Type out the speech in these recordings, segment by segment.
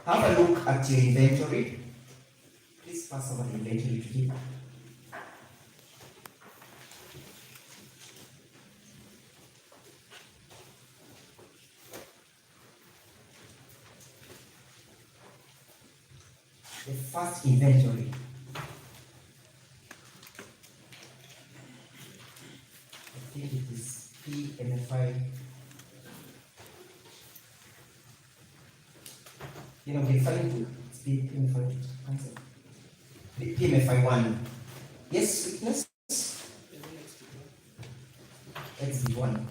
Have a look at your inventory. Please pass over the inventory to him. The first inventory. I think it is PMFI. You know, referring to PMFI concept. PMFI 1. Yes, witness? Exhibit 1.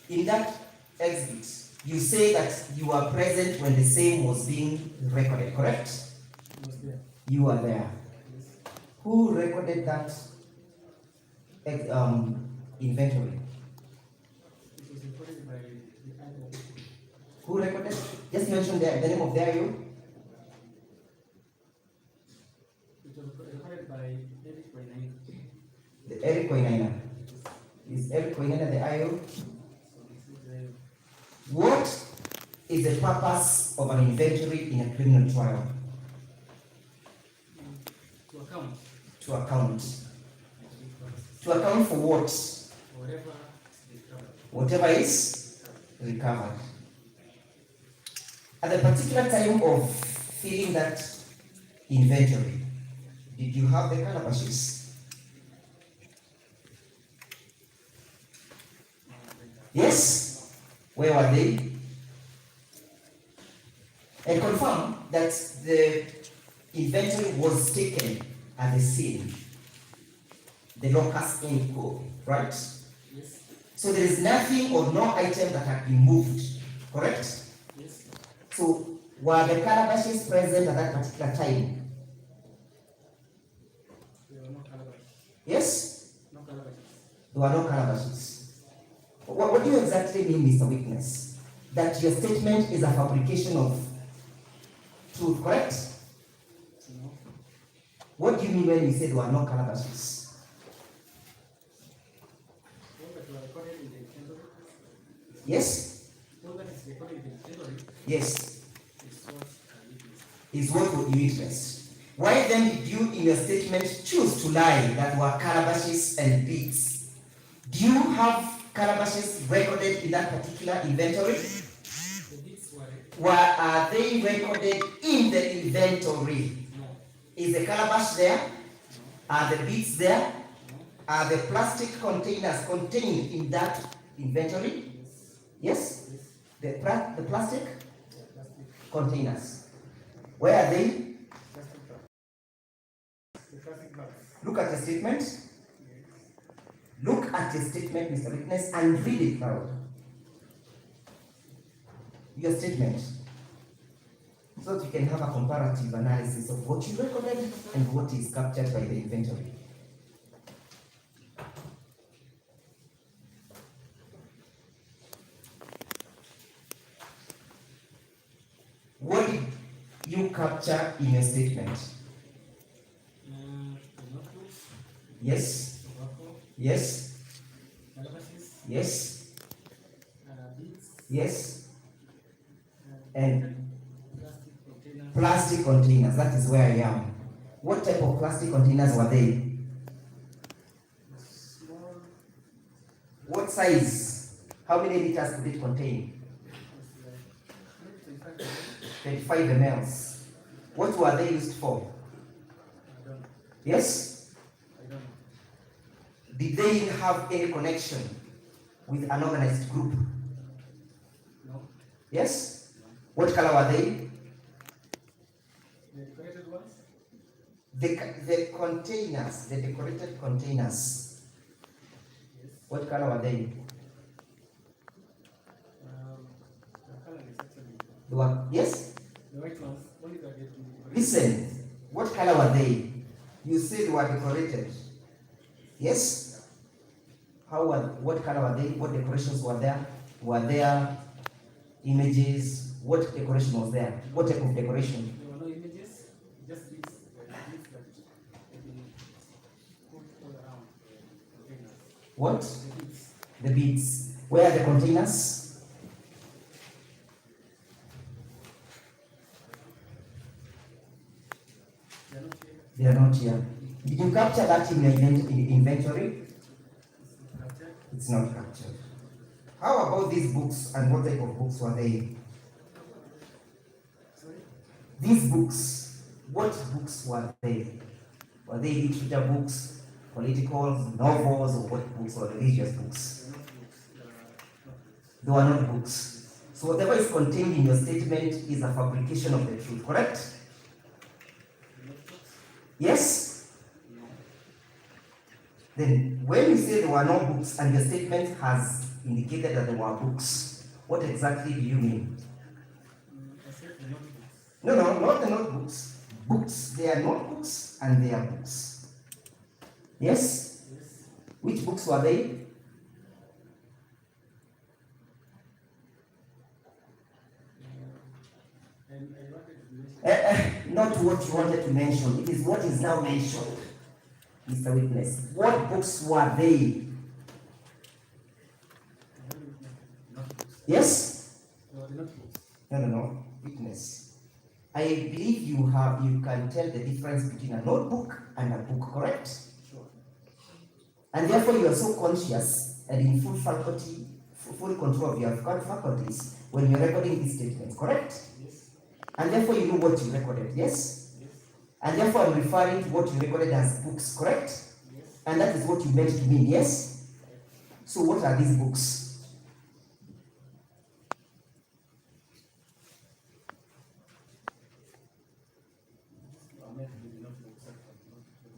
In that exhibit, you say that you are present when the same was being recorded, correct? You are there. Yes. Who recorded that inventory? It was recorded by the IO. Who recorded? Just mention the name of the IO. It was recorded by Eric Koinaina. The Eric Koinaina. Is Eric Koinaina the IO? What is the purpose of an inventory in a criminal trial? To account. To account. To account for what? Whatever is recovered. At the particular time of filling that inventory, did you have the calabashes? Yes? Where were they? And confirm that the inventory was taken at the scene, the locus in co, right? Yes. So there is nothing or no item that had been moved, correct? Yes. So were the calabashes present at that particular time? There were no calabashes. Yes? No calabashes. There were no calabashes. What do you exactly mean, Mr. Witness? That your statement is a fabrication of truth, correct? No. What do you mean when you say there were no calabashes? All that were recorded in the inventory. Yes? All that is recorded in the inventory. Yes. Is Is what would you witness? Why then did you in your statement choose to lie that were calabashes and beads? Do you have calabashes recorded in that particular inventory? The beads were. Are they recorded in the inventory? No. Is the calabash there? No. Are the beads there? No. Are the plastic containers contained in that inventory? Yes. Yes? The plastic Yeah, plastic. containers. Where are they? Plastic bags. The plastic bags. Look at the statement. Look at the statement, Mr. Witness, and read it loud. Your statement. So that you can have a comparative analysis of what you recorded and what is captured by the inventory. What did you capture in your statement? Notebooks. Yes. Tobacco. Yes. Calabashes. Yes. Beads. Yes. And Plastic containers. plastic containers. That is where I am. What type of plastic containers were they? Small. What size? How many liters could it contain? 25 mLs. What were they used for? I don't know. Yes? I don't know. Did they have any connection with an organized group? No. Yes? What color were they? The decorated ones? The containers, the decorated containers. Yes. What color were they? The color is actually They were, yes? the white ones. Only that get decorated. Listen, what color were they? You said they were decorated. Yes? What color were they? What decorations were there? Were there images? What decoration was there? What type of decoration? There were no images, just beads. Beads that have been put all around the containers. What? The beads. The beads. Where are the containers? here. Did you capture that in your inventory? It's not captured. How about these books and what type of books were they? These books, what books were they? Were they literature books, political, novels, or what books were religious books? They were not books. So whatever is contained in your statement is a fabrication of the truth, correct? Yes? Then when you say there were no books and your statement has indicated that there were books, what exactly do you mean? No, not the notebooks. Books. They are notebooks and they are books. Yes? Which books were they? Not what you wanted to mention. It is what is now mentioned, Mr. Witness. What books were they? Yes? No. Witness. I believe you can tell the difference between a notebook and a book, correct? Sure. And therefore you are so conscious and in full faculty, full control of your faculties when you're recording these statements, correct? Yes. And therefore you know what you recorded, yes? Yes. And therefore I'm referring to what you recorded as books, correct? Yes. And that is what you meant to mean, yes? So what are these books?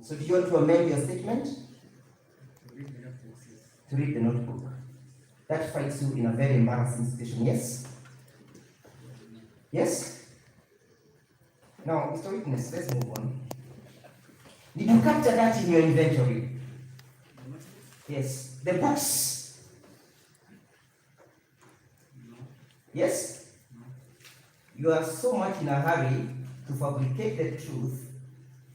So do you want to amend your statement? To read the notebook. That finds you in a very embarrassing situation, yes? Yes? Now, Mr. Witness, let's move on. Did you capture that in your inventory? Yes. The books? Yes? You are so much in a hurry to fabricate the truth,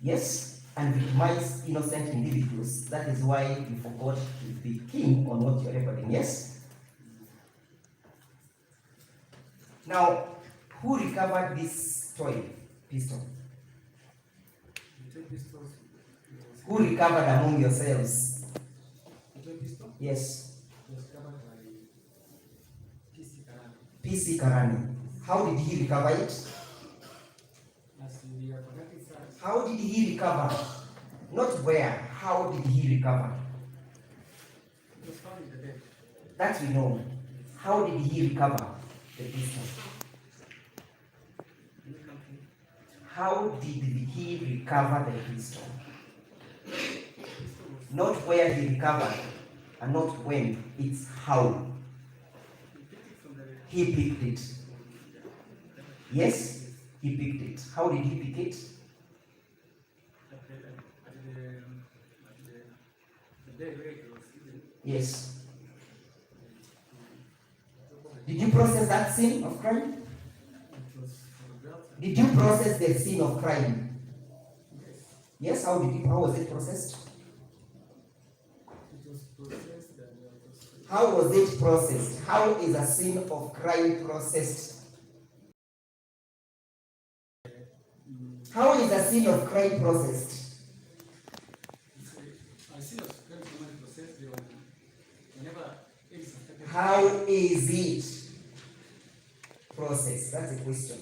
yes, and victimize innocent individuals. That is why you forgot to be keen on what you're recording, yes? Now, who recovered this toy pistol? Who recovered among yourselves? Yes. PC Karani. How did he recover it? How did he recover? Not where. How did he recover? That we know. How did he recover the pistol? How did he recover the pistol? Not where he recovered, and not when. It's how. He picked it. Yes, he picked it. How did he pick it? Yes. Did you process that scene of crime? Did you process the scene of crime? Yes. How was it processed? How was it processed? How is a scene of crime processed? How is a scene of crime processed? How is it processed? That's a question.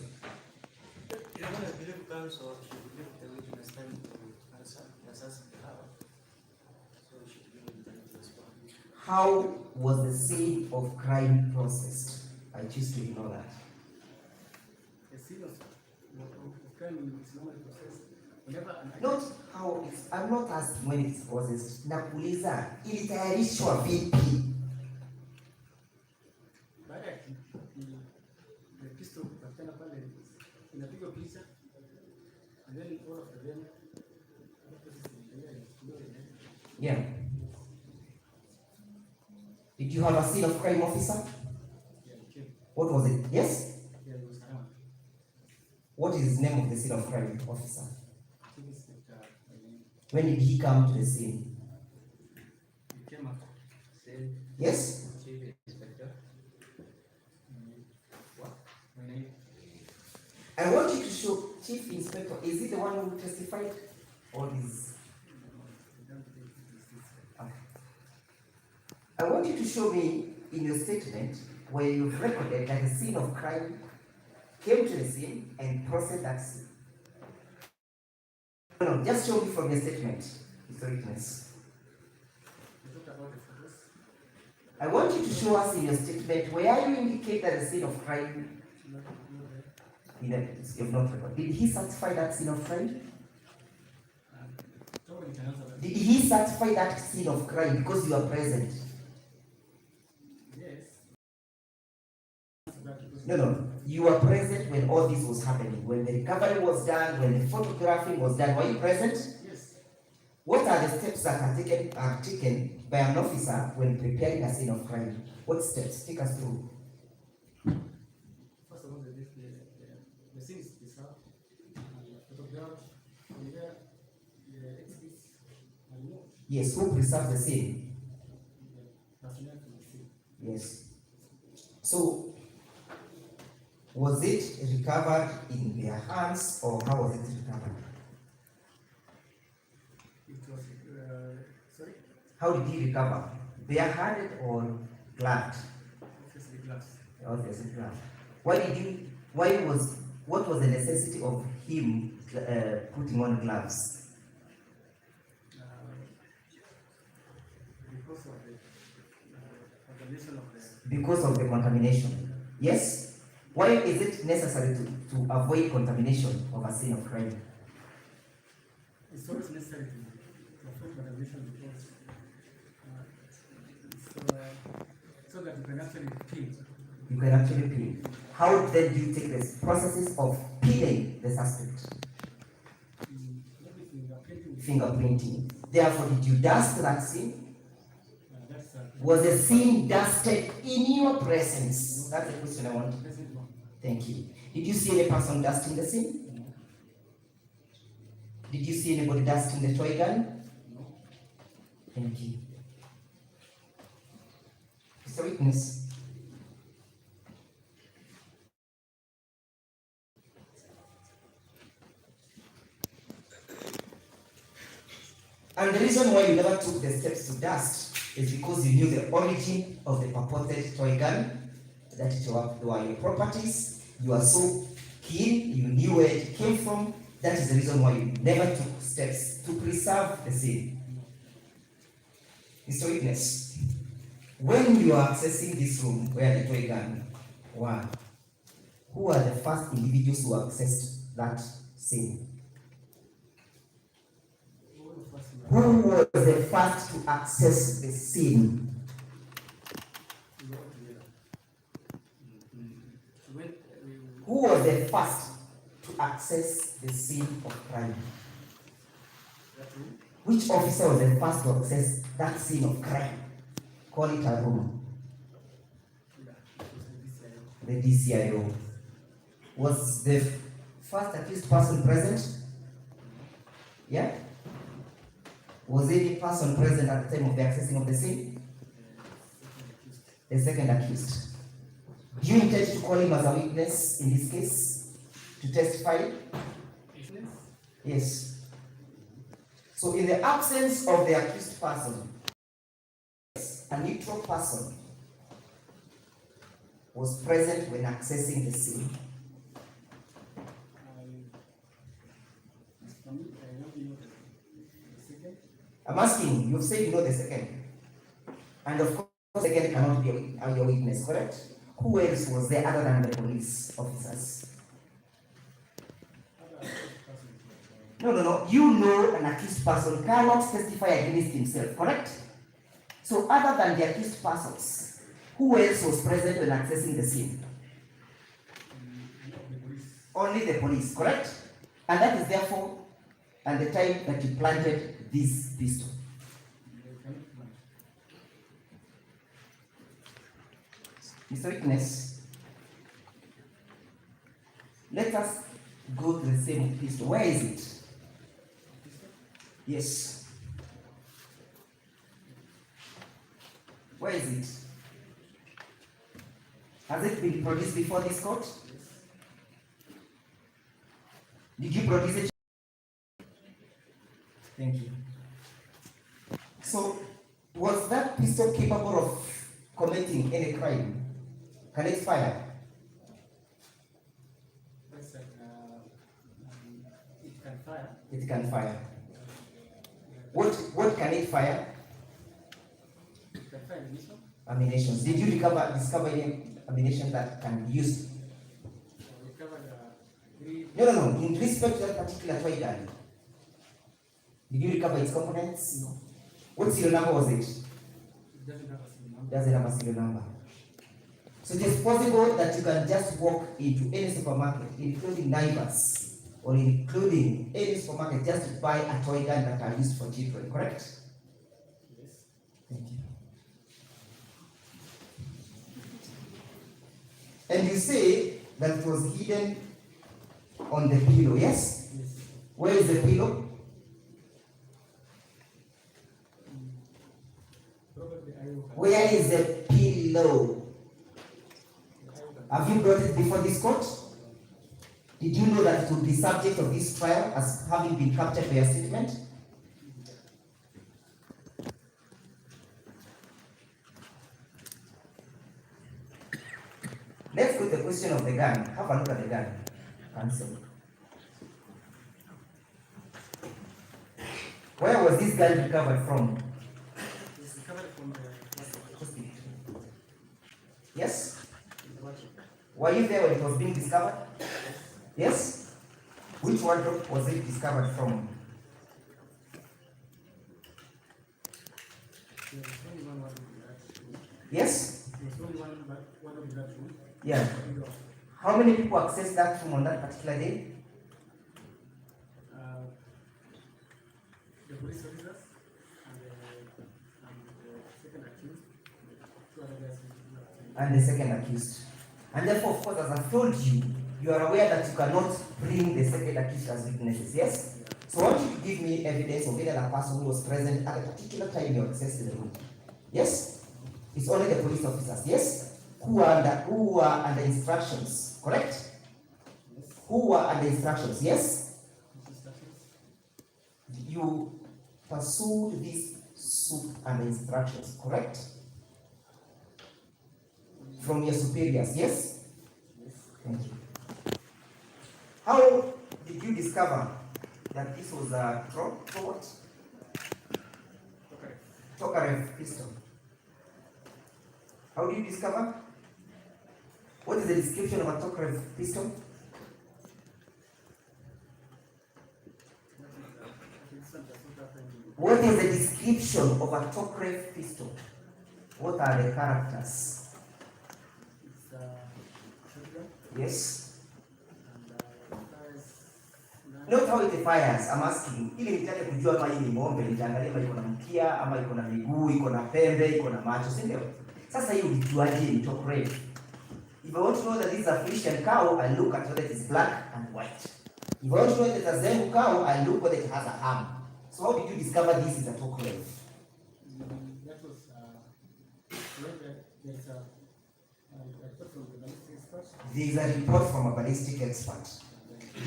How was the scene of crime processed? I choose to ignore that. The scene of crime is normally processed whenever Not how it's, I'm not asking when it's processed. Nakuuliza ilitayarishwa vipi? baada ya the pistol kupatikana pale inapigwa picha and then all of them. Yeah. Did you have a scene of crime, officer? Yeah, What was it? Yes? yeah, it was around. What is the name of the scene of crime, officer? When did he come to the scene? He came up, said, Yes? Chief Inspector. What? My name? I want you to show Chief Inspector. Is he the one who testified? All these. I don't think it is this. Okay. I want you to show me in your statement where you've recorded that the scene of crime came to the scene and processed that scene. No, just show me from your statement, Mr. Witness. We talked about the photos. I want you to show us in your statement where you indicate that the scene of crime, Not there. you've not recorded. Did he certify that scene of crime? Somebody can answer that. Did he certify that scene of crime because you are present? Yes. No. You were present when all this was happening. When the recovery was done, when the photographing was done, were you present? Yes. What are the steps that are taken by an officer when preparing a scene of crime? What steps? Take us through. First of all, the scene is preserved, photographed, and there the exhibits are removed. Yes, who preserves the scene? The personnel from the scene. Yes. So, was it recovered in their hands or how was it recovered? It was, sorry, How did he recover? Barehanded or gloved? obviously glass. Obviously gloved. What was the necessity of him putting on gloves? Because of the contamination of the. Because of the contamination. Yes? Why is it necessary to avoid contamination of a scene of crime? It's always necessary to avoid contamination because so that you can actually peel. You can actually peel. How then do you take this processes of peeling the suspect? Fingerprinting. Therefore, did you dust that scene? Was the scene dusted in your presence? That's the question I want. Thank you. Did you see any person dusting the scene? Did you see anybody dusting the toy gun? No. Thank you. Mr. Witness. And the reason why you never took the steps to dust is because you knew the origin of the purported toy gun, that they were your properties. You are so keen, you knew where it came from. That is the reason why you never took steps to preserve the scene. Mr. Witness, when you are accessing this room where the toy gun were, who are the first individuals who accessed that scene? Who was the first to access the scene? Who was the first to access the scene of crime? Which officer was the first to access that scene of crime? Call it a room. The DCIO. Was the first accused person present? Yeah? Was any person present at the time of the accessing of the scene? The second accused. Do you intend to call him as a witness in this case? To testify? Yes. So in the absence of the accused person, a neutral person was present when accessing the scene. I'm asking, you've said you know the second. And of course, the second cannot be your witness, correct? Who else was there other than the police officers? No. You know an accused person cannot testify against himself, correct? So other than the accused persons, who else was present when accessing the scene? Only the police, correct? And that is therefore at the time that you planted this pistol. Mr. Witness, let us go to the same pistol. Where is it? Yes. Where is it? Has it been produced before this court? Did you produce it? So, was that pistol capable of committing any crime? Can it fire? Yes, it can fire. It can fire. What can it fire? It can fire ammunition. Ammunition. Did you discover any ammunition that can be used? We covered three. No. In respect to that particular toy gun, did you recover its components? No. What serial number was it? It doesn't have a serial number. Doesn't have a serial number. So it is possible that you can just walk into any supermarket, including Naivas, or including any supermarket, just to buy a toy gun that are used for children, correct? Yes. Thank you. And you say that it was hidden on the pillow, yes? Yes. Where is the pillow? Probably I will. Where is the pillow? I will. Have you brought it before this court? Did you know that it would be subject of this trial as having been captured by your statement? Let's go to the question of the gun. Have a look at the gun. Answer. Where was this gun recovered from? It's recovered from the Yes? wardrobe. Were you there when it was being discovered? Yes? Which wardrobe was it discovered from? There was only one wardrobe in that room. Yes? There was only one wardrobe in that room. Yeah. How many people accessed that room on that particular day? The police officers and the second accused, two other guys who were attending. And the second accused. And therefore, of course, as I've told you, you are aware that you cannot bring the second accused as witnesses, yes? So I want you to give me evidence of any other person who was present at a particular time you accessed the room. Yes? It's only the police officers, yes? Who were under instructions, correct? Yes. Who were under instructions, yes? Instructions. You pursued this suit under instructions, correct? From your superiors, yes? Yes. Thank you. How did you discover that this was a Okay. Tokarev pistol? How did you discover? What is the description of a Tokarev pistol? What is the description of a Tokarev pistol? What are the characters? It's shotgun Yes? and fires. Not how it fires, I'm asking. Ili nitake kujua kama hii ni ng'ombe, nitaangalia kama iko na mkia, ama iko na miguu, iko na pembe, iko na macho, si ndio? Sasa hii ulijuaje ni Tokarev? If I want to know that this is a Frisian cow, I look at whether it is black and white. If I want to know that it's a Zengu cow, I look whether it has a ham. So how did you discover this is a Tokarev? That was when there's a report from the ballistic expert. There is a report from a ballistic expert.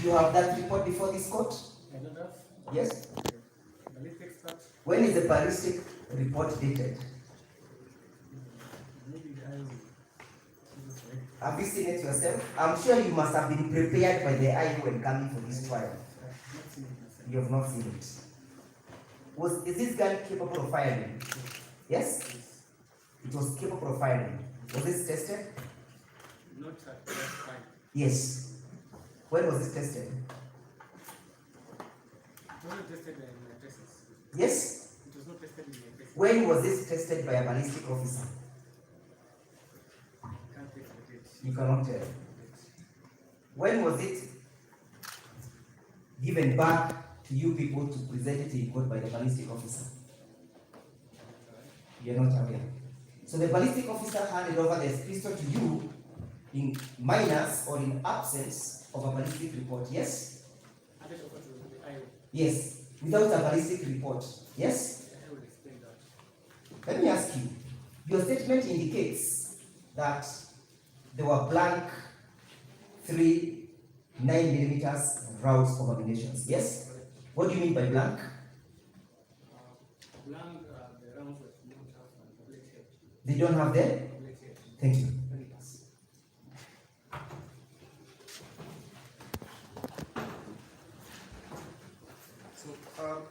Do you have that report before this court? I don't have. Yes? Ballistic expert. When is the ballistic report dated? Maybe I will. Have you seen it yourself? I'm sure you must have been prepared by the eye when coming for this trial. Not seen it myself. You have not seen it. Is this gun capable of firing? Yes? Yes. It was capable of firing. Was this tested? Not at that time. Yes. When was this tested? It wasn't tested in my tests. Yes? It was not tested in my tests. When was this tested by a ballistic officer? I can't take the date. You cannot tell. When was it given back to you people to present it in court by the ballistic officer? You are not aware. So the ballistic officer handed over the pistol to you in minus or in absence of a ballistic report, yes? Handed over to the IO. Yes, without a ballistic report, yes? I will explain that. Let me ask you, your statement indicates that there were blank 3 9mm rounds of ammunition, yes? What do you mean by blank? blank, the rounds that don't have a bullet head. They don't have the. Bullet head. Thank you. Let me pass. So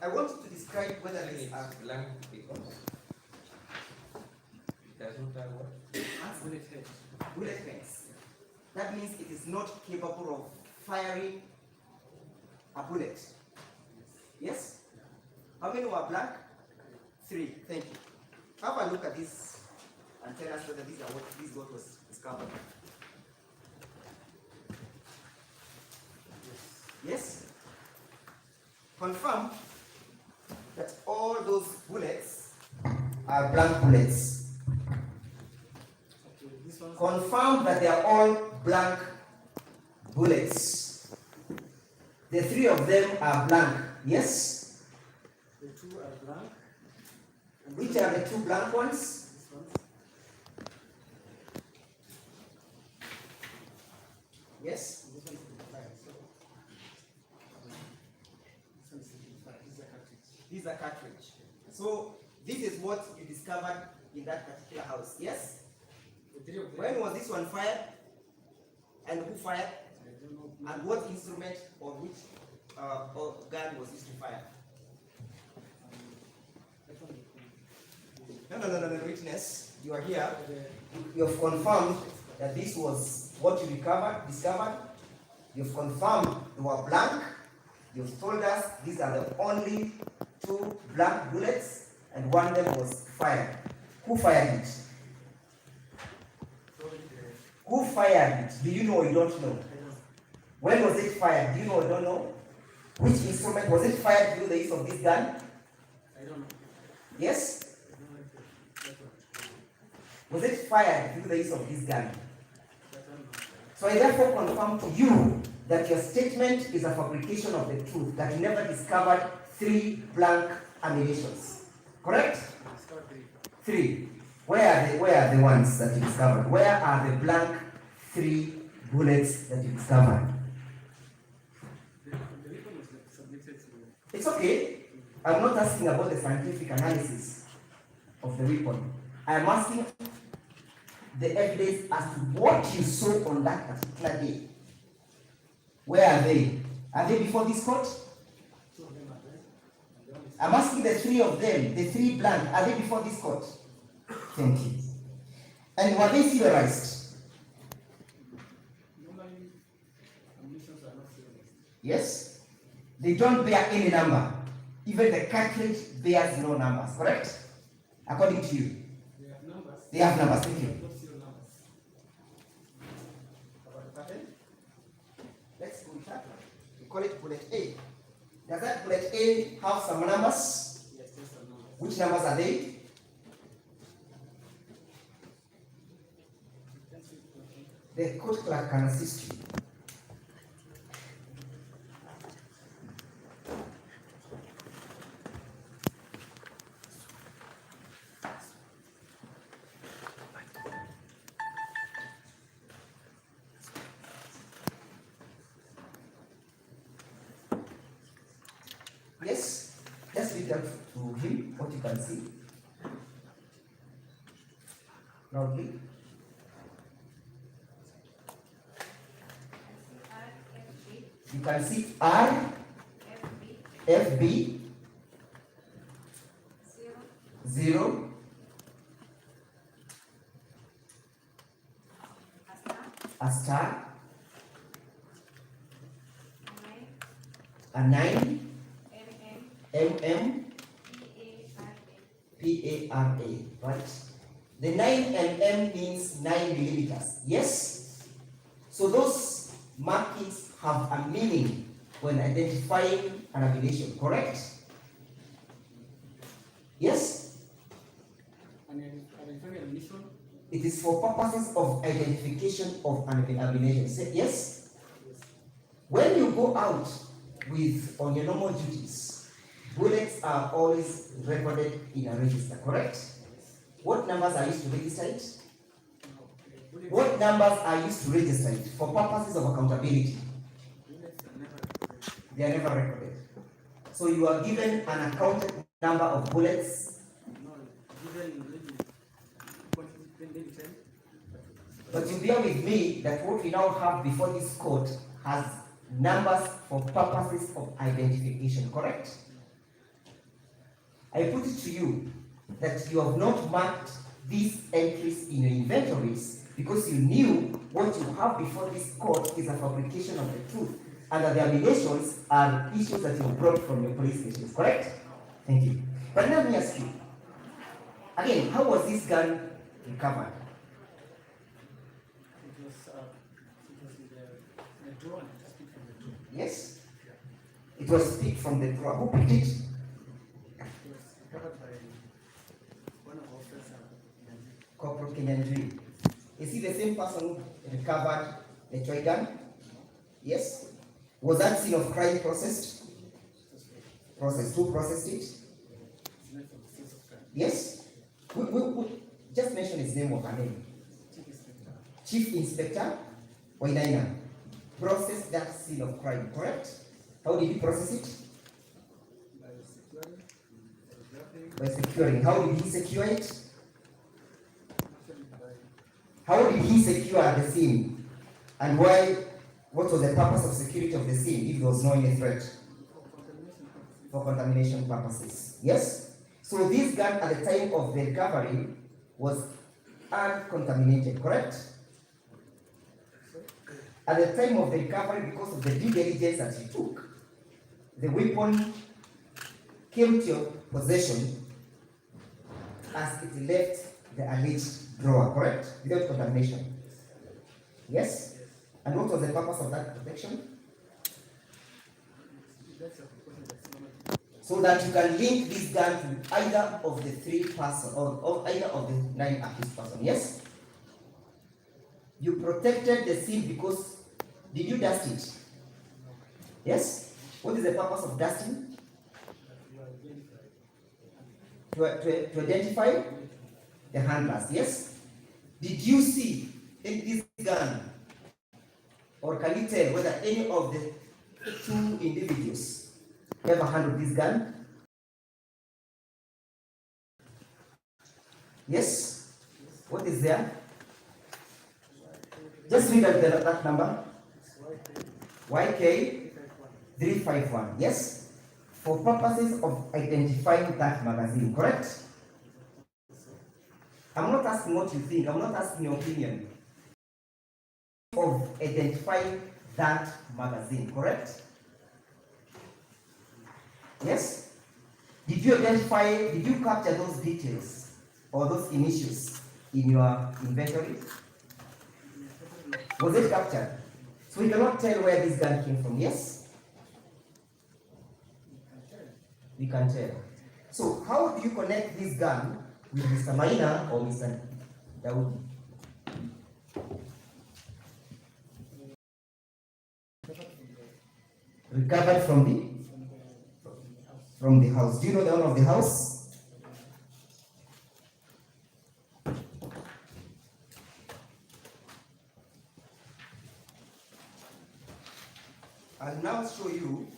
I want you to describe whether these are blank because it does not have what? Bullet head. bullet heads. That means it is not capable of firing a bullet. Yes? How many were blank? 3. Thank you. Have a look at this and tell us whether this is what was discovered. Yes? Confirm that all those bullets are blank bullets. Okay, this one. Confirm that they are all blank bullets. The 3 of them are blank. Yes? The 2 are blank. And Which are the 2 blank ones? this one. Yes? And this one is the fire. So this one is the fire. This is a cartridge. This is a cartridge. So this is what you discovered in that particular house. Yes? The 3 of them. When was this one fired? And who fired? I don't know. And what instrument or which or gun was used to fire? That one. No, witness. You are here. The- You have confirmed that this was what you discovered. You've confirmed they were blank. You've told us these are the only 2 blank bullets and one of them was fired. Who fired it? Probably the- Who fired it? Do you know or you don't know? I don't know. When was it fired? Do you know or you don't know? Which instrument was it fired through the use of this gun? I don't know. Yes? I don't know if that one. Was it fired through the use of this gun? That one, no. So I therefore confirm to you that your statement is a fabrication of the truth, that you never discovered 3 blank ammunitions. Correct? I discovered 3. 3. Where are the ones that you discovered? Where are the blank 3 bullets that you discovered? The weapon was submitted to. It's okay. I'm not asking about the scientific analysis of the weapon. I'm asking the evidence as to what you saw on that particular day. Where are they? Are they before this court? 2 of them are there. And the one is. I'm asking the 3 of them, the 3 blank, are they before this court? Thank you. And were they serialized? Normally, ammunitions are not serious. Yes? They don't bear any number. Even the cartridge bears no numbers, correct? According to you. They have numbers. They have numbers, thank you. Not serial numbers. About the pattern? Let's go with that one. We call it bullet A. Does that bullet A have some numbers? Yes, those are numbers. Which numbers are they? You can see it. The court clerk can assist you. Yes, just read that to him what you can see. Loudly. You can see R, FB, 0, a star, a 9, MM, PARA, right? The 9 mm means 9 millimeters. Yes? So those markings have a meaning when identifying an ammunition, correct? Yes? And then identifying ammunition. It is for purposes of identification of an ammunition. Say yes? Yes. When you go out on your normal duties, bullets are always recorded in a register, correct? What numbers are used to register it? No, bullets. What numbers are used to register it for purposes of accountability? Bullets are never recorded. They are never recorded. So you are given an accounted number of bullets. No, given maybe quantity 10, maybe 10. But you bear with me that what we now have before this court has numbers for purposes of identification, correct? I put it to you that you have not marked these entries in your inventories because you knew what you have before this court is a fabrication of the truth, and that the allegations are issues that you brought from your police stations, correct? Thank you. But let me ask you, again, how was this gun recovered? It was in the drawer and it just picked from the drawer. Yes? It was picked from the drawer. Who picked it? It was recovered by one of our officers. Corporal Kenyan. Is he the same person who recovered the toy gun? Yes? Was that scene of crime processed? Processed. Who processed it? It's meant for the sense of crime. Yes? We just mention his name or her name. Chief Inspector. Chief Inspector Maina processed that scene of crime, correct? How did he process it? By securing, photographing, By securing. How did he secure it? actually by How did he secure the scene? And why? What was the purpose of security of the scene if there was no any threat? for contamination purposes. For contamination purposes. Yes? So this gun at the time of the recovery was uncontaminated, correct? At the time of the recovery, because of the due diligence that you took, the weapon came to your possession as it left the alleged drawer, correct? Without contamination. Yes? And what was the purpose of that protection? That's a precaution that's normal. So that you can link this gun to either of the three persons or either of the 9 accused persons. Yes? You protected the scene because did you dust it? Yes? What is the purpose of dusting? To identify the handlers. Yes? Did you see in this gun, or can you tell whether any of the 2 individuals ever handled this gun? Yes? What is there? Just read that number. YK 351. Yes? For purposes of identifying that magazine, correct? I'm not asking what you think, I'm not asking your opinion. Of identifying that magazine, correct? Yes? Did you capture those details or those initials in your inventory? Was it captured? So we cannot tell where this gun came from, yes? We can tell. So how do you connect this gun with Mr. Maina or Mr. Daudi? Recovered from the house. Do you know the owner of the house? I'll now show you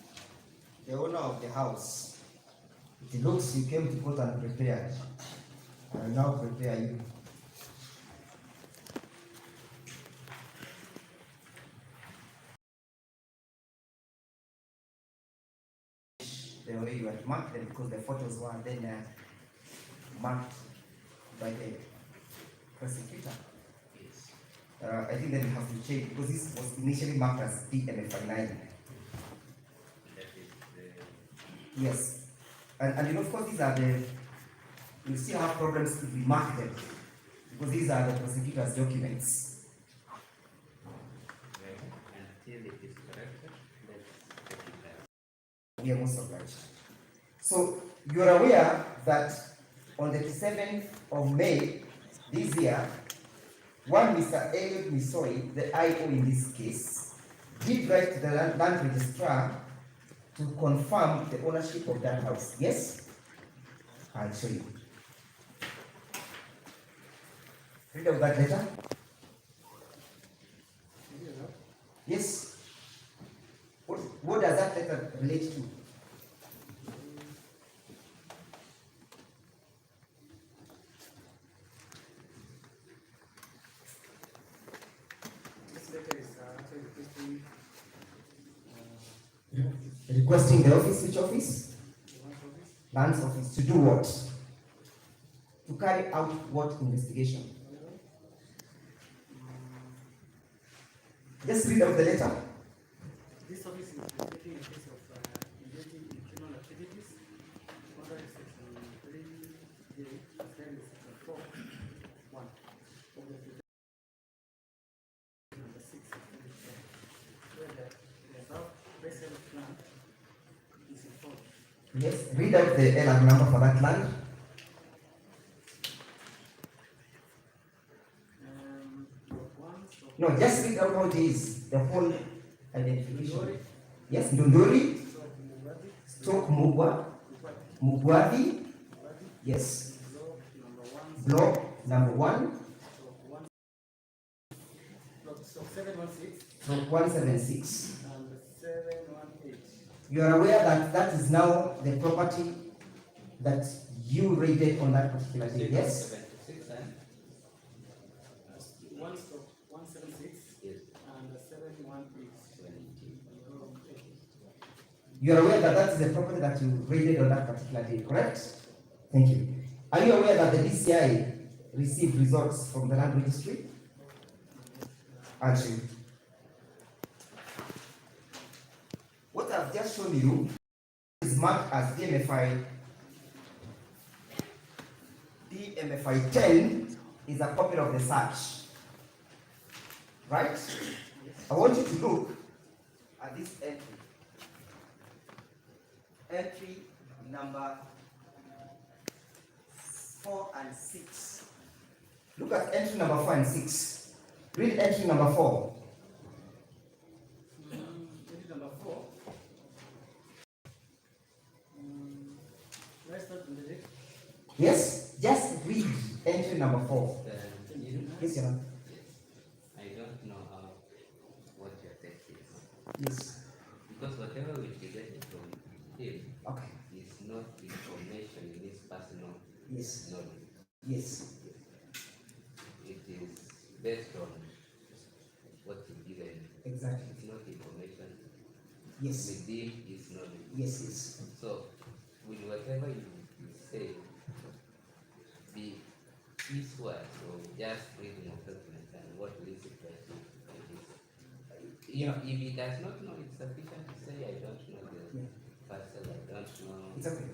the owner of the house. It looks you came to court unprepared. I'll now prepare you. The way you had marked them because the photos were then marked by the prosecutor. I think then you have to change because this was initially marked as DMFI9. Yes. And you know, of course, these are you still have problems if we mark them because these are the prosecutor's documents. Until it is corrected, let's take it there. We are most obliged. So you are aware that on the 7th of May this year, one Mr. Elliot Misoi, the IO in this case, did write to the land registrar to confirm the ownership of that house. Yes? I'll show you. Read out that letter. Yes. What does that letter relate to? Requesting the office, which office? the one's office, Lands office. To do what? To carry out what investigation? Just read out the letter. this office is investigating a case of engaging in criminal activities under section 3J, then section 4(1) of the number 6 where the above vessel plan is informed. Yes. Read out the LR number for that land. No, just read out how it is. The whole identification. Yes. Ndunduri. Stoke Mugwa. Mugwavi. Yes. Block number 1. Stock 716 Block 176. and 718. You are aware that that is now the property that you raided on that particular day. Yes. 76 and One stock 176 yes, and 718. 17. You are aware that that is the property that you raided on that particular day, correct? Thank you. Are you aware that the DCI received results from the land registry? Aren't you? What I've just shown you is marked as DMFI. DMFI 10 is a copy of the search. Right? I want you to look at this entry. Entry number 4 and 6. Look at entry number 4 and 6. Read entry number 4. Entry number 4. Let's start from the date. Yes? Just read entry number 4. Yes, Your Honor. I don't know what your text is. Yes. Because whatever we get from him Okay. is not information in his personal Yes. knowledge. Yes. It is based on what he given. Exactly. It's not information Yes. within his knowledge. Yes, yes. So, with whatever you say, be his words or just reading a document and what leads it to this. If he does not know, it's sufficient to say, I don't know the parcel, I don't know. It's okay.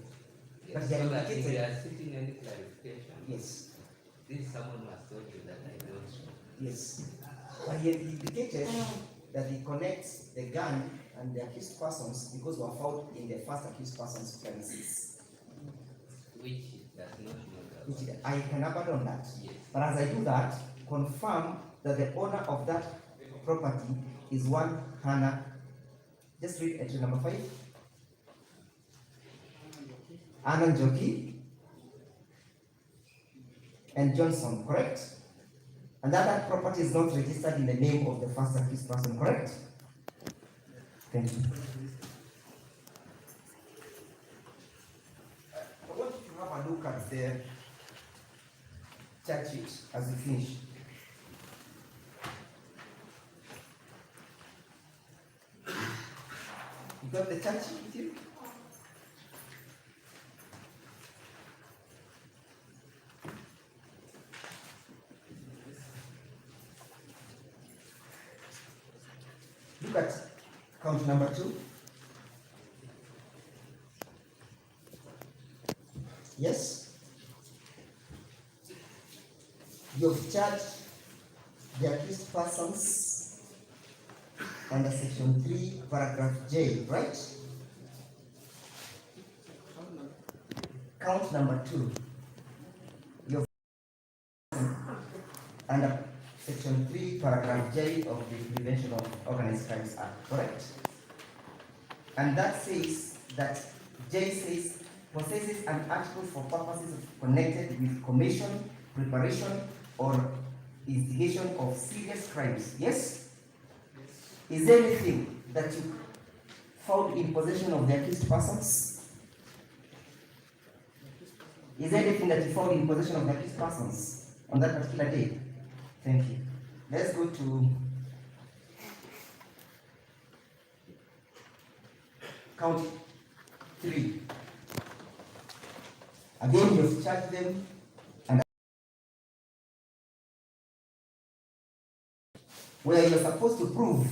Yes, But so they are that if indicated- you are seeking any clarification, Yes. this is someone who has told you that I don't know. Yes. But he indicated that he connects the gun and the accused persons because were found in the first accused person's premises. Which does not know that. Which I can abandon that. Yes. But as I do that, confirm that the owner of that property is one Hannah. Just read entry number 5. Anna Njoki and Johnson, correct? And that property is not registered in the name of the first accused person, correct? Thank you. I want you to have a look at the chart sheet as we finish. You got the chart sheet with you? Look at count number 2. Yes? You've charged the accused persons under section 3, paragraph J, right? Count number 2. You've under section 3, paragraph J of the Prevention of Organized Crimes Act, correct? And that says that J says possesses an article for purposes connected with commission, preparation, or instigation of serious crimes. Yes? Is there anything that you found in possession of the accused persons? Is there anything that you found in possession of the accused persons on that particular day? Thank you. Let's go to Count 3. Again, you've charged them and where you're supposed to prove,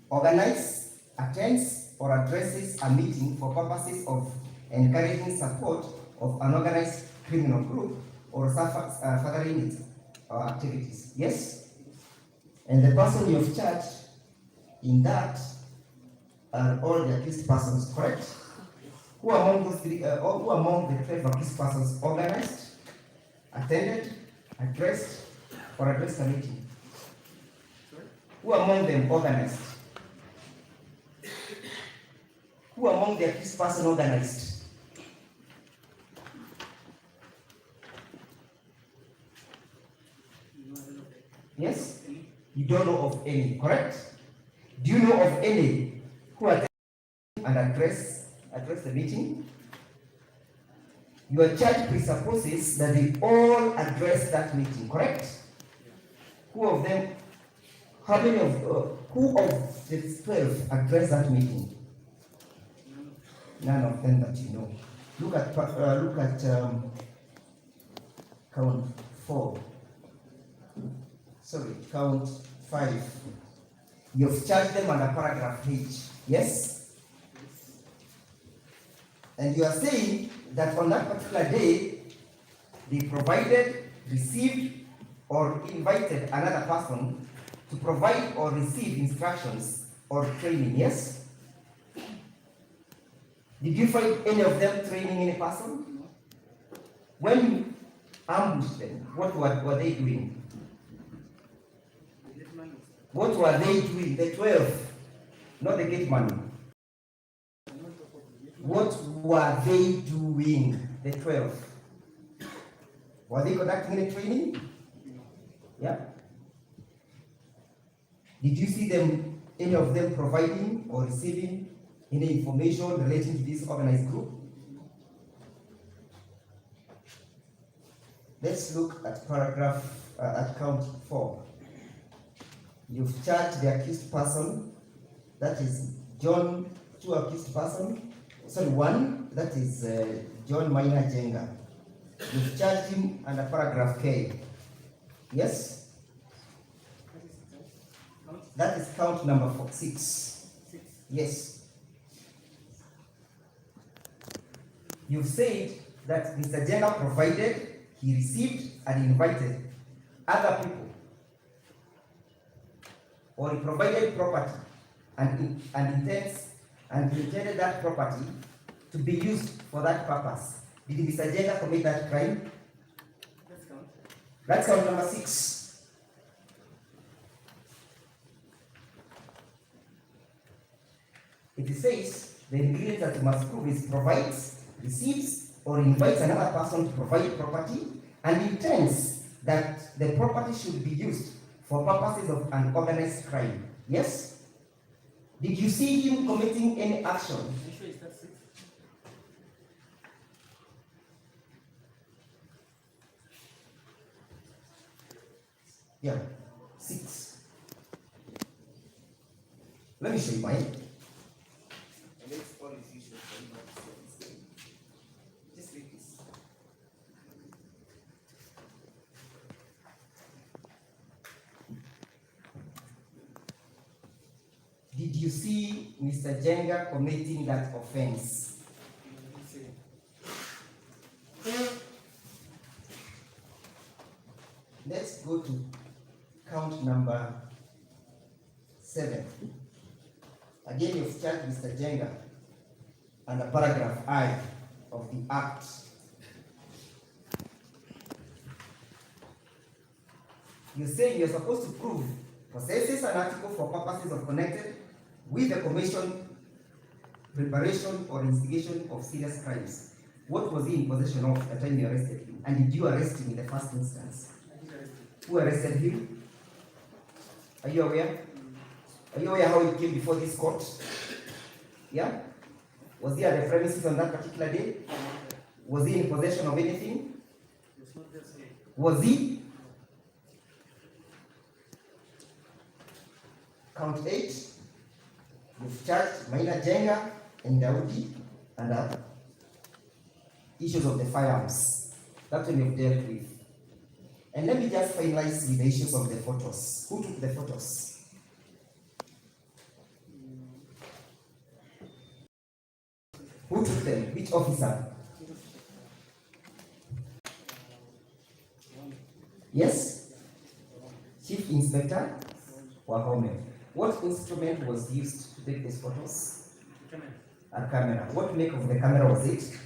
organize, attends, or addresses a meeting for purposes of encouraging support of an organized criminal group or furthering its activities. Yes? And the person you've charged in that are all the accused persons, correct? Who among those three, or who among the 12 accused persons organized, attended, addressed, or addressed a meeting? Who among them organized? Who among the accused person organized? Yes? You don't know of any, correct? Do you know of any who attended and addressed the meeting? Your charge presupposes that they all addressed that meeting, correct? Who of them, how many of, who of the 12 addressed that meeting? None of them that you know. Look at count 4. Sorry, count 5. You've charged them under paragraph H. Yes? And you are saying that on that particular day, they provided, received, or invited another person to provide or receive instructions or training. Yes? Did you find any of them training any person? When you ambushed them, what were they doing? What were they doing? The 12, not the gate man. What were they doing? The 12. Were they conducting any training? Yeah. Did you see them, any of them providing or receiving any information relating to this organized group? Let's look at paragraph, at count 4. You've charged the accused person, that is John, 2 accused person, sorry, 1, that is John Maina Njenga. You've charged him under paragraph K. Yes? That is count number 6. Yes. You've said that Mr. Njenga provided, he received, and invited other people, or he provided property and intended that property to be used for that purpose. Did Mr. Njenga commit that crime? That's count number 6. It says the ingredient that you must prove is provides, receives, or invites another person to provide property and intends that the property should be used for purposes of an organized crime. Yes? Did you see him committing any action? Yeah, 6. Let me show you mine. And let's all these issues for you not to see this. Just read this. Did you see Mr. Njenga committing that offense? Let's go to count number 7. Again, you've charged Mr. Njenga under paragraph I of the Act. You say you're supposed to prove possesses an article for purposes of connected with the commission, preparation, or instigation of serious crimes. What was he in possession of at the time you arrested him? And did you arrest him in the first instance? Who arrested him? Are you aware? Are you aware how he came before this court? Yeah? Was he at the premises on that particular day? Was he in possession of anything? Was he? Count 8. You've charged Maina Njenga and Daudi, and issues of the firearms. That's what we've dealt with. And let me just finalize with the issues of the photos. Who took the photos? Who took them? Which officer? Yes? Chief Inspector Wahome. What instrument was used to take these photos? A camera. What make of the camera was it?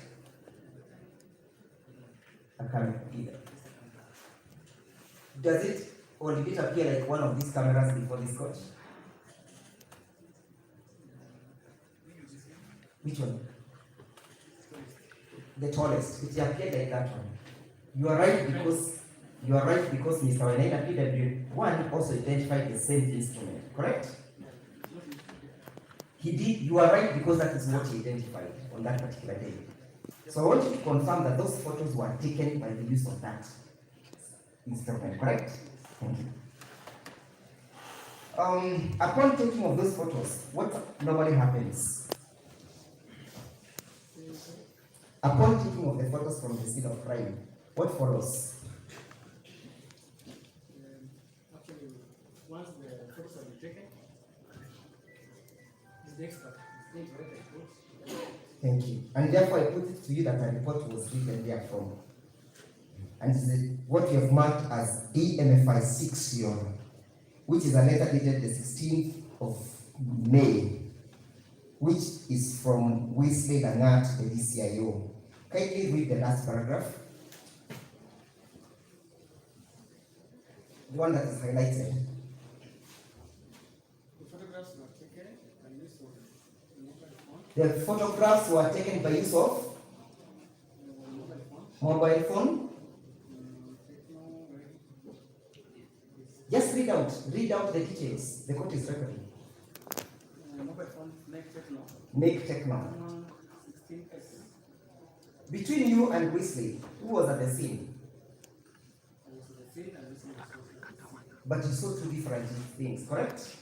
A camera. Either. Does it or did it appear like one of these cameras before this court? Which one? The tallest. It appeared like that one. You are right because Mr. Wainaina PW1 also identified the same instrument, correct? He did. You are right because that is what he identified on that particular day. So I want you to confirm that those photos were taken by the use of that instrument, correct? Thank you. Upon taking of those photos, what normally happens? Upon taking of the photos from the scene of crime, what follows? Actually, once the photos have been taken, the expert is going to write a report. Thank you. And therefore, I put it to you that a report was written therefrom. And what you have marked as DMFI 6, Your Honor, which is a letter dated the 16th of May, which is from Wesley Langat, the DCIO. Kindly read the last paragraph. The one that is highlighted. The photographs were taken by use of mobile phone. The photographs were taken by use of mobile phone. Just read out the details. The court is recording. Mobile phone, Make Techno. 16S. Between you and Wesley, who was at the scene? I was at the scene and listening to social. But you saw two different things, correct?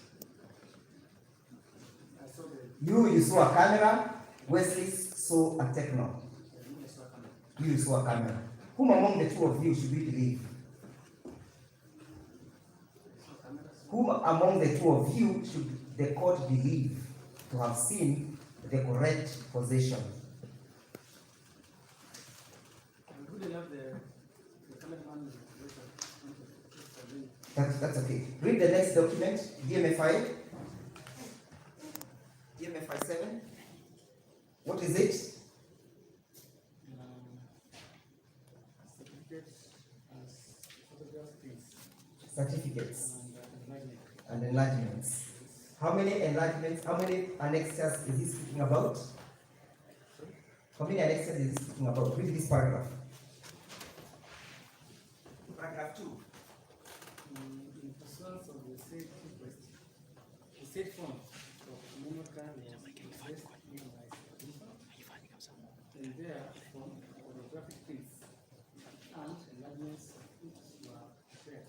I saw the You saw a camera, Wesley saw a Techno. I saw a camera. You saw a camera. Whom among the two of you should we believe? I saw cameras. Whom among the two of you should the court believe to have seen the correct possession? I'm good enough the cameraman That's okay. Read the next document, DMFI 7. What is it? certificates as photograph prints Certificates enlargement. and enlargements. How many enlargements, how many annexures is he speaking about? How many annexures is he speaking about? Read this paragraph. Paragraph 2. In pursuance of the said request, the said form of memory card was placed in my supervision, and therefore photographic prints and enlargements which were prepared,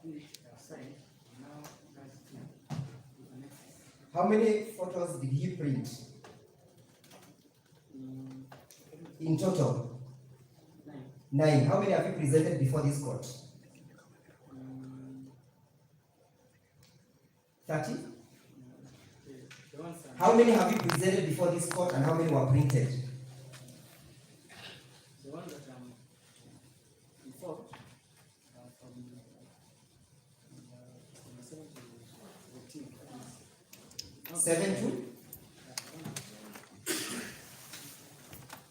which are signed, now attached to the annexes. How many photos did he print in total? 9. 9. How many have you presented before this court? 30. The ones How many have you presented before this court and how many were printed? the ones that I'm informed from 7 to 14. 7 to?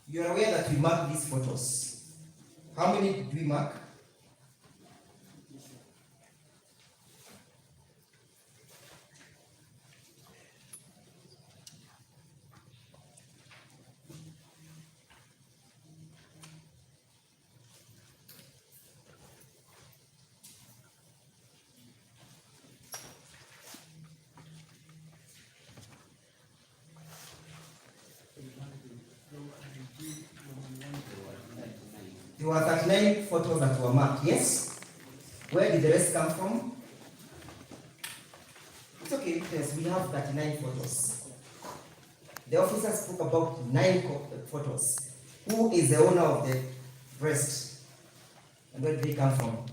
You are aware that we marked these photos. How many did we mark? There were 39 photos that were marked, yes? Where did the rest come from? It's okay, yes, we have 39 photos. The officer spoke about 9 photos. Who is the owner of the breast? And where did they come from?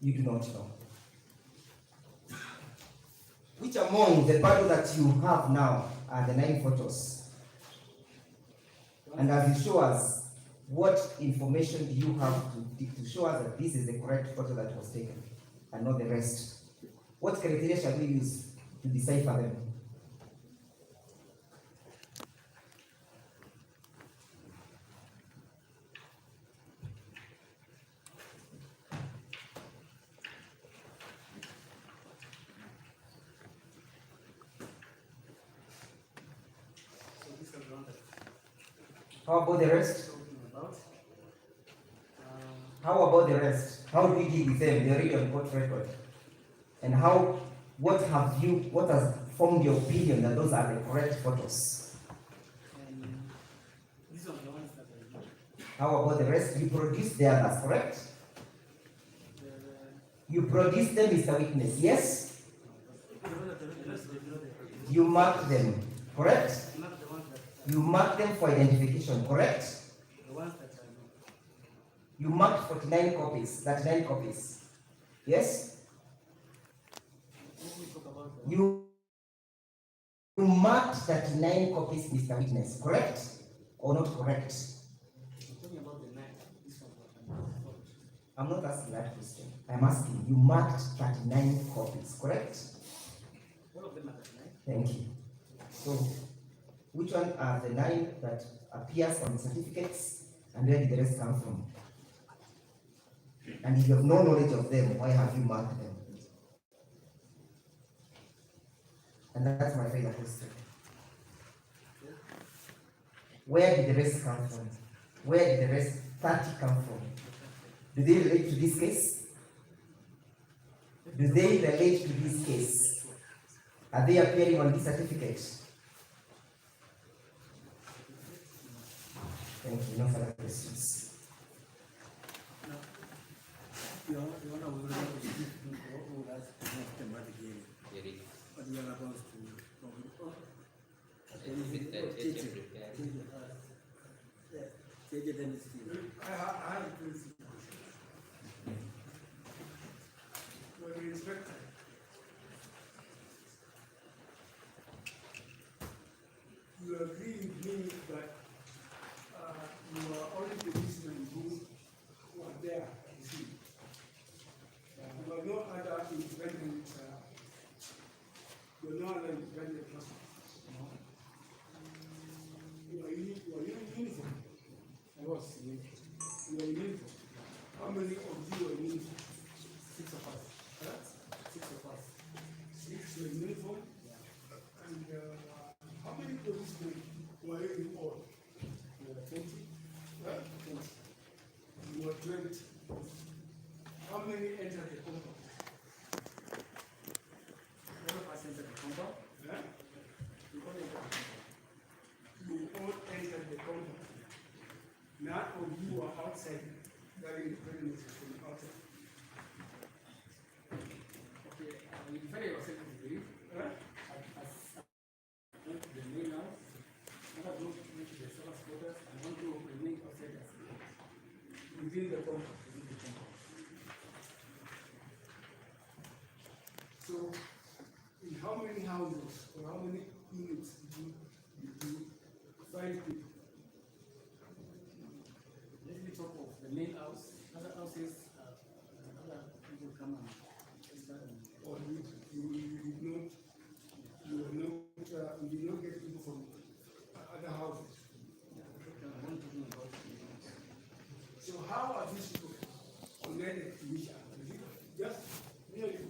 You do not know. Which among the bundle that you have now are the 9 photos? And as you show us, what information do you have to show us that this is the correct photo that was taken and not the rest? What criteria shall we use to decipher them? So these are the ones that How about the rest? we're talking about. How about the rest? How do we deal with them? They're already on court record. And what has formed your opinion that those are the correct photos? And these are the ones that I know. How about the rest? You produced the others, correct? The You produced them, Mr. Witness, yes? the rest they know the You marked them, correct? not the ones that You marked them for identification, correct? the ones that I know. You marked 49 copies, 39 copies. Yes? Let me talk about the You marked 39 copies, Mr. Witness, correct? Or not correct? I'm talking about the nine. This one what I know. I'm not asking that question. I'm asking, you marked 39 copies, correct? All of them are the nine. Thank you. So, which one are the 9 that appears on the certificates, and where did the rest come from? And if you have no knowledge of them, why have you marked them? And that's my final question. Where did the rest come from? Where did the rest 30 come from? Do they relate to this case? Do they relate to this case? Are they appearing on this certificate? Thank you. No further questions. Your Honor, we will not receive all that systematic hearing, There is but we are about to. I have a principle. When we inspect, you agree with me that you are only policemen who were there at the scene. You are no other independent, you are no other independent person. You are in uniform. I was in uniform. You are in uniform. How many of you are in uniform? 6 of us. Correct? 6 of us. 6 were in uniform. And how many policemen were in all? You were 20. Right? 20. You were 20. How many entered the compound? All of us entered the compound. Yeah? You all entered the compound. You all entered the compound. None of you are outside during the pregnancy from outside. Okay, you defended yourself